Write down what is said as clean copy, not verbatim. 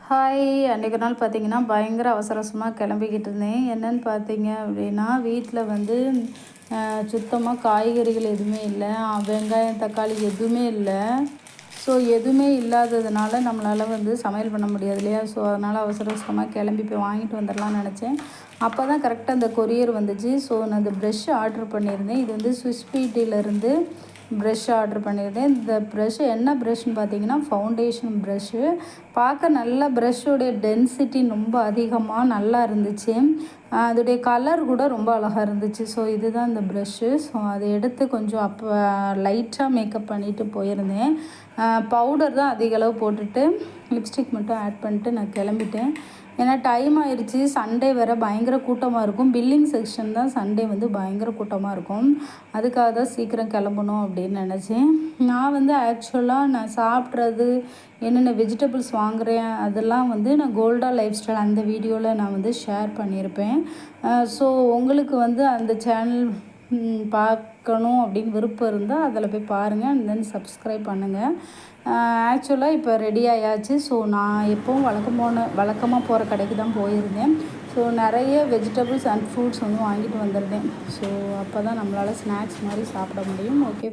Hi! அன்றைக்கு நாள் பார்த்தீங்கன்னா, பயங்கர அவசர அவசரமா கிளம்பிக்கிட்டு இருந்தேன். என்னன்னு பார்த்தீங்க அப்படின்னா, வீட்ல வந்து சுத்தமா காய்கறிகள் எதுவுமே இல்ல. வெங்காயம், தக்காளி எதுவுமே இல்ல. ஸோ எதுவுமே இல்லாததுனால நம்மளால வந்து சமையல் பண்ண முடியாது இல்லையா? ஸோ அதனால் அவசர அவசரமா கிளம்பி போய் வாங்கிட்டு வந்துடலாம்னு நெனச்சேன். அப்போ தான் கரெக்டாக அந்த கொரியர் வந்துச்சு. ஸோ நான் அந்த ப்ரஷ் ஆர்டர் பண்ணியிருந்தேன். இது வந்து ஸ்விஸ் பியூட்டிலேருந்து ப்ரஷ் ஆர்டர் பண்ணியிருந்தேன். இந்த ப்ரஷ் என்ன ப்ரஷ்ன்னு பார்த்தீங்கன்னா, ஃபவுண்டேஷன் ப்ரஷ்ஷு. பார்க்க நல்லா ப்ரஷ்ஷோடைய டென்சிட்டி ரொம்ப அதிகமாக நல்லா இருந்துச்சு. அதோடைய கலர் கூட ரொம்ப அழகாக இருந்துச்சு. ஸோ இதுதான் இந்த ப்ரஷ்ஷு. ஸோ அதை எடுத்து கொஞ்சம் அப்போ லைட்டாக மேக்கப் பண்ணிவிட்டு போயிருந்தேன். பவுடர் தான் அதிக அளவு போட்டுட்டு லிப்ஸ்டிக் மட்டும் ஆட் பண்ணிட்டு நான் கிளம்பிட்டேன். ஏன்னா டைம் ஆயிடுச்சு. சண்டே வேறு பயங்கர கூட்டமாக இருக்கும். பில்லிங் செக்ஷன் தான் சண்டே வந்து பயங்கர கூட்டமாக இருக்கும். அதுக்காக தான் சீக்கிரம் கிளம்பணும் அப்படின்னு நினச்சேன். நான் வந்து ஆக்சுவலாக நான் சாப்பிட்றது என்னென்ன வெஜிடபிள்ஸ் வாங்குகிறேன் அதெல்லாம் வந்து நான் கோல்டா லைஃப் ஸ்டைல் அந்த வீடியோவில் நான் வந்து ஷேர் பண்ணியிருப்பேன். ஸோ உங்களுக்கு வந்து அந்த சேனல் பார்க்கணும் அப்படின்னு விருப்பம் இருந்தால் அதில் போய் பாருங்கள். அண்ட் தென் சப்ஸ்கிரைப் பண்ணுங்கள். ஆக்சுவலாக இப்போ ரெடி ஆயாச்சு. ஸோ நான் எப்போவும் வழக்கமாக போகிற கடைக்கு தான் போயிருந்தேன். ஸோ நிறைய வெஜிடபிள்ஸ் அண்ட் ஃப்ரூட்ஸ் வந்து வாங்கிட்டு வந்திருந்தேன். ஸோ அப்போ தான் நம்மளால் ஸ்நாக்ஸ் மாதிரி சாப்பிட முடியும். ஓகே.